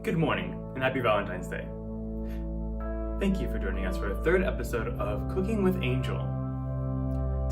Good morning and happy Valentine's Day. Thank you for joining us for a third episode of Cooking with Angel.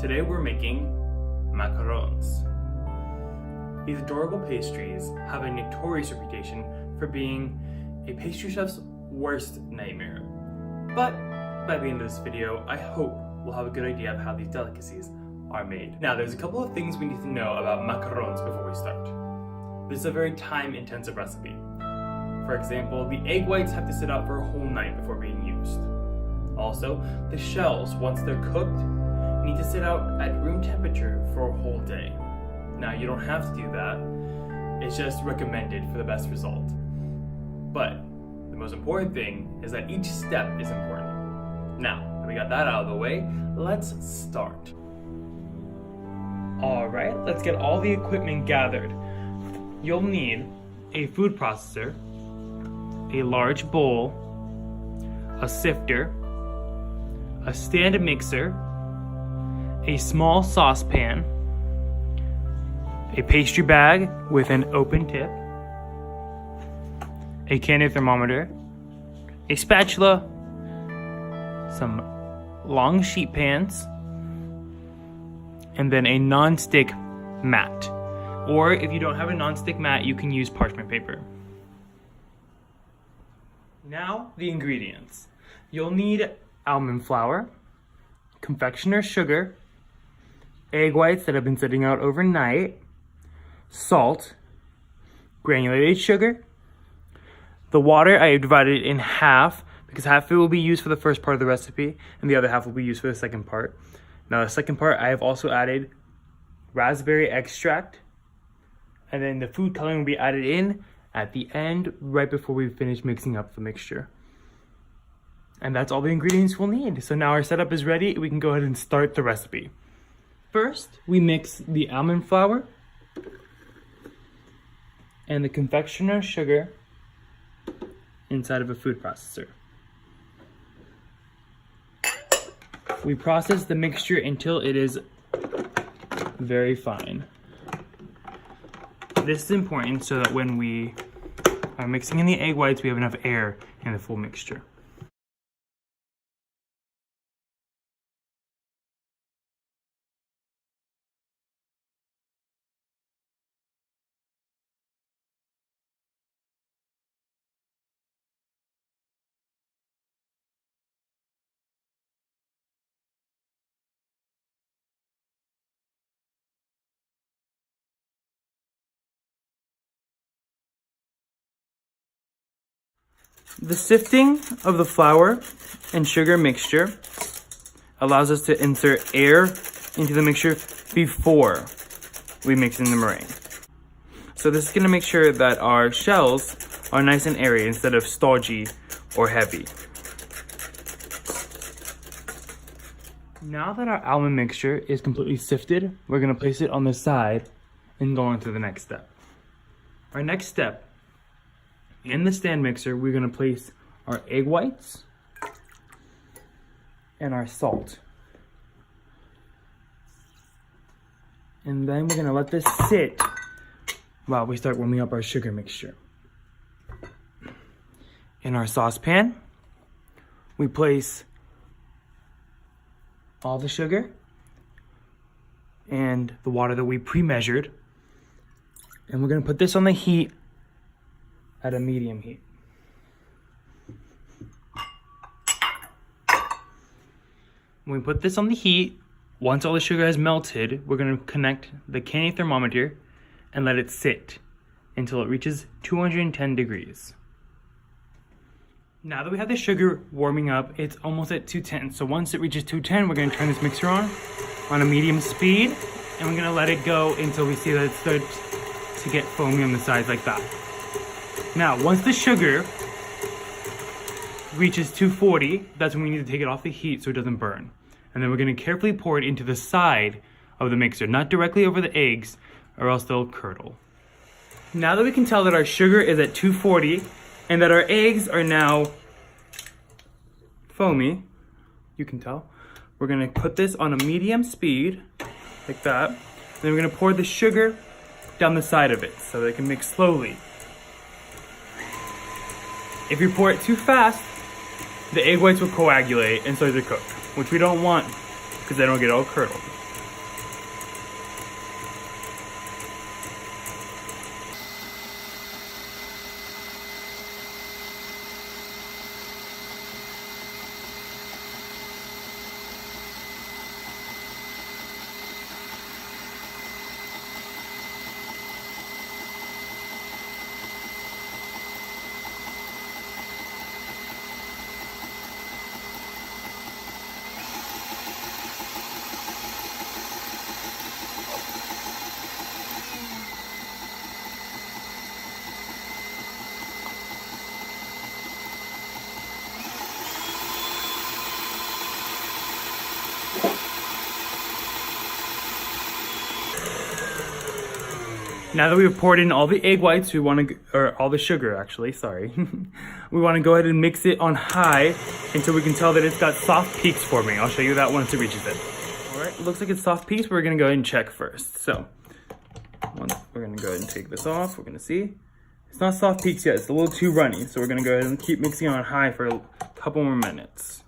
Today we're making macarons. These adorable pastries have a notorious reputation for being a pastry chef's worst nightmare. But by the end of this video, I hope we'll have a good idea of how these delicacies are made. Now, there's a couple of things we need to know about macarons before we start. This is a very time-intensive recipe. For example, the egg whites have to sit out for a whole night before being used. Also, the shells, once they're cooked, need to sit out at room temperature for a whole day. Now, you don't have to do that. It's just recommended for the best result. But the most important thing is that each step is important. Now, that we got that out of the way, let's start. Alright, let's get all the equipment gathered. You'll need a food processor, a large bowl, a sifter, a stand mixer, a small saucepan, a pastry bag with an open tip, a candy thermometer, a spatula, some long sheet pans, and then a non-stick mat. Or if you don't have a non-stick mat, you can use parchment paper. Now, the ingredients. You'll need almond flour, confectioner's sugar, egg whites that have been sitting out overnight, salt, granulated sugar. The water, I have divided in half because half of it will be used for the first part of the recipe and the other half will be used for the second part. Now, the second part, I have also added raspberry extract, and then the food coloring will be added in at the end, right before we finish mixing up the mixture. And that's all the ingredients we'll need. So now our setup is ready. We can go ahead and start the recipe. First, we mix the almond flour and the confectioner's sugar inside of a food processor. We process the mixture until it is very fine. This is important so that when we are mixing in the egg whites, we have enough air in the full mixture. The sifting of the flour and sugar mixture allows us to insert air into the mixture before we mix in the meringue. So this is going to make sure that our shells are nice and airy instead of stodgy or heavy. Now that our almond mixture is completely sifted, we're going to place it on the side and go on to the next step. Our next step, in the stand mixer, we're going to place our egg whites and our salt. And then we're going to let this sit while we start warming up our sugar mixture. In our saucepan, we place all the sugar and the water that we pre-measured. And we're going to put this on the heat at a medium heat. When we put this on the heat, once all the sugar has melted, we're going to connect the candy thermometer and let it sit until it reaches 210 degrees. Now that we have the sugar warming up, it's almost at 210. So once it reaches 210, we're going to turn this mixer on a medium speed, and we're going to let it go until we see that it starts to get foamy on the sides like that. Now, once the sugar reaches 240, that's when we need to take it off the heat so it doesn't burn. And then we're going to carefully pour it into the side of the mixer, not directly over the eggs, or else they'll curdle. Now that we can tell that our sugar is at 240 and that our eggs are now foamy, you can tell, we're going to put this on a medium speed, like that. Then we're going to pour the sugar down the side of it so that it can mix slowly. If you pour it too fast, the egg whites will coagulate and start to cook, which we don't want because they don't get all curdled. Now that we've poured in all the egg whites, we want to, or all the sugar actually, sorry. We want to go ahead and mix it on high until we can tell that it's got soft peaks forming. I'll show you that once it reaches it. All right, looks like it's soft peaks, but we're gonna go ahead and check first. So, we're gonna go ahead and take this off. We're gonna see. It's not soft peaks yet, it's a little too runny. So we're gonna go ahead and keep mixing on high for a couple more minutes.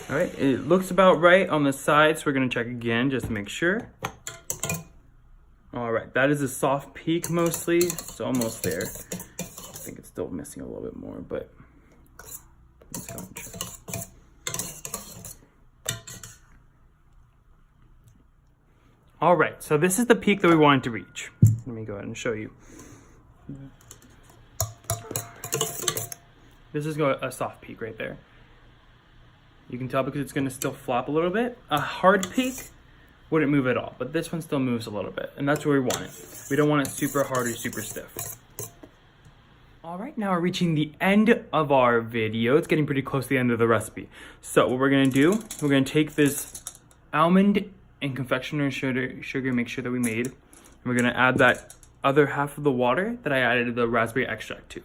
All right, it looks about right on the side, so we're gonna check again just to make sure. All right, that is a soft peak mostly. It's almost there. I think it's still missing a little bit more, but let's go and check. All right, so this is the peak that we wanted to reach. Let me go ahead and show you. This is a soft peak right there. You can tell because it's gonna still flop a little bit. A hard peak wouldn't move at all, but this one still moves a little bit, and that's where we want it. We don't want it super hard or super stiff. All right, now we're reaching the end of our video. It's getting pretty close to the end of the recipe. So what we're gonna do, we're gonna take this almond and confectioner sugar, make sure that we made, and we're gonna add that other half of the water that I added the raspberry extract to.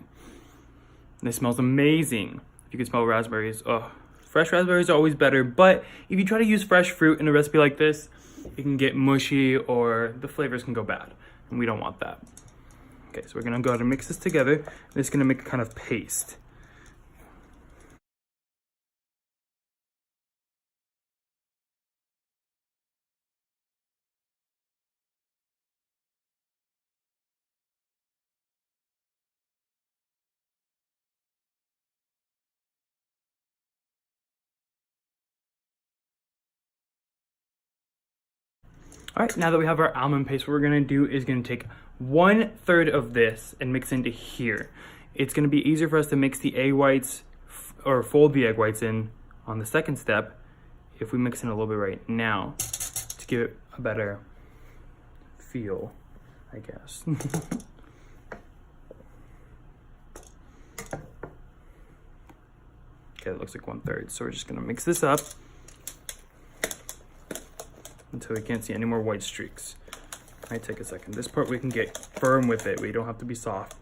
And it smells amazing. If you can smell raspberries, oh. Fresh raspberries are always better, but if you try to use fresh fruit in a recipe like this, it can get mushy or the flavors can go bad, and we don't want that. Okay, so we're gonna go ahead and mix this together, and it's gonna make a kind of paste. All right, now that we have our almond paste, what we're gonna do is gonna take 1/3 of this and mix into here. It's gonna be easier for us to mix the egg whites or fold the egg whites in on the second step if we mix in a little bit right now to give it a better feel, I guess. Okay, it looks like 1/3. So we're just gonna mix this up until we can't see any more white streaks. Might take a second. This part we can get firm with it. We don't have to be soft.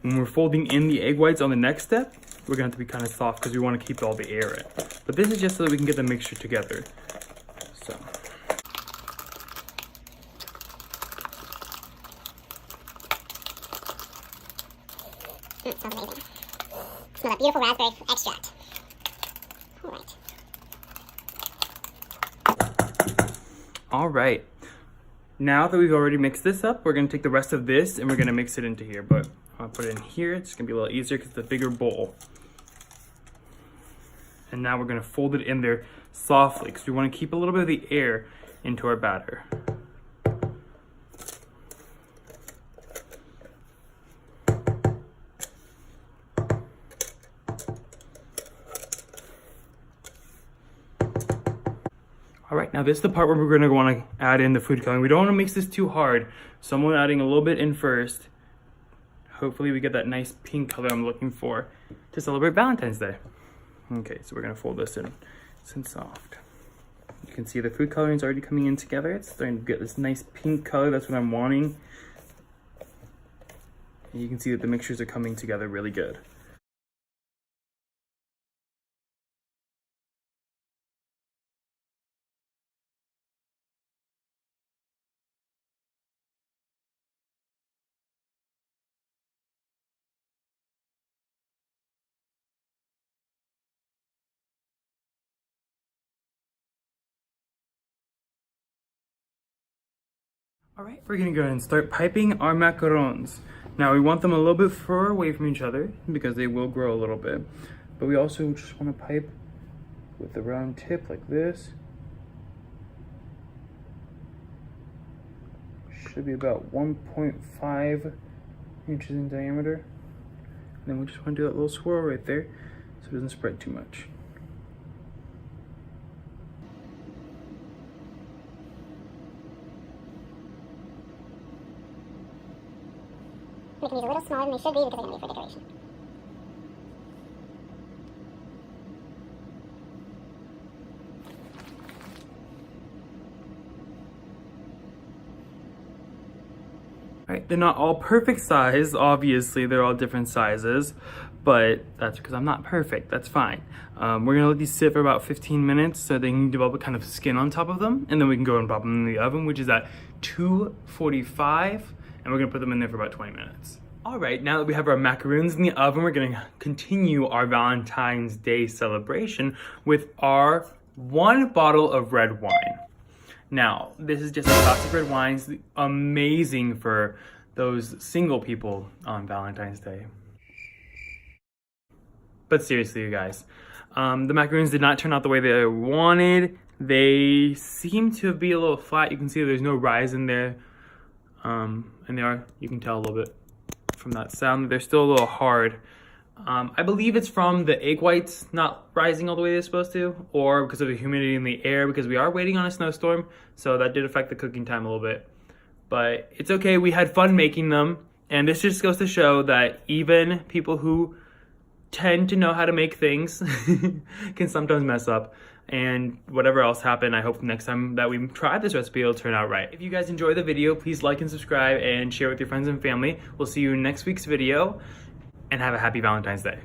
When we're folding in the egg whites on the next step, we're gonna have to be kind of soft because we want to keep all the air in. But this is just so that we can get the mixture together. So. Smells amazing. Smell that beautiful raspberry extract. All right. All right. Now that we've already mixed this up, we're gonna take the rest of this and we're gonna mix it into here. But I'll put it in here. It's gonna be a little easier because it's a bigger bowl. And now we're gonna fold it in there softly because we want to keep a little bit of the air into our batter. All right, now this is the part where we're gonna wanna add in the food coloring. We don't wanna mix this too hard, so I'm adding a little bit in first. Hopefully we get that nice pink color I'm looking for to celebrate Valentine's Day. Okay, so we're gonna fold this in. It's in soft. You can see the food coloring is already coming in together. It's starting to get this nice pink color. That's what I'm wanting. And you can see that the mixtures are coming together really good. All right, we're gonna go ahead and start piping our macarons. Now we want them a little bit far away from each other because they will grow a little bit. But we also just want to pipe with the round tip like this. Should be about 1.5 inches in diameter. And then we just want to do that little swirl right there so it doesn't spread too much. Make them a little smaller than they should be because they're going to be for decoration. Right, they're not all perfect size, obviously they're all different sizes, but that's because I'm not perfect, that's fine. We're gonna let these sit for about 15 minutes so they can develop a kind of skin on top of them, and then we can go and pop them in the oven, which is at 245, and we're gonna put them in there for about 20 minutes. All right, now that we have our macaroons in the oven, we're gonna continue our Valentine's Day celebration with our 1 bottle of red wine. Now, this is just a classic red wine. It's amazing for those single people on Valentine's Day. But seriously, you guys, the macaroons did not turn out the way they wanted. They seem to be a little flat. You can see there's no rise in there. And they are, you can tell a little bit from that sound. They're still a little hard. I believe it's from the egg whites not rising all the way they're supposed to, or because of the humidity in the air, because we are waiting on a snowstorm, so that did affect the cooking time a little bit. But it's okay, we had fun making them, and this just goes to show that even people who tend to know how to make things can sometimes mess up. And whatever else happened, I hope next time that we try this recipe, it'll turn out right. If you guys enjoyed the video, please like and subscribe and share with your friends and family. We'll see you in next week's video. And have a happy Valentine's Day.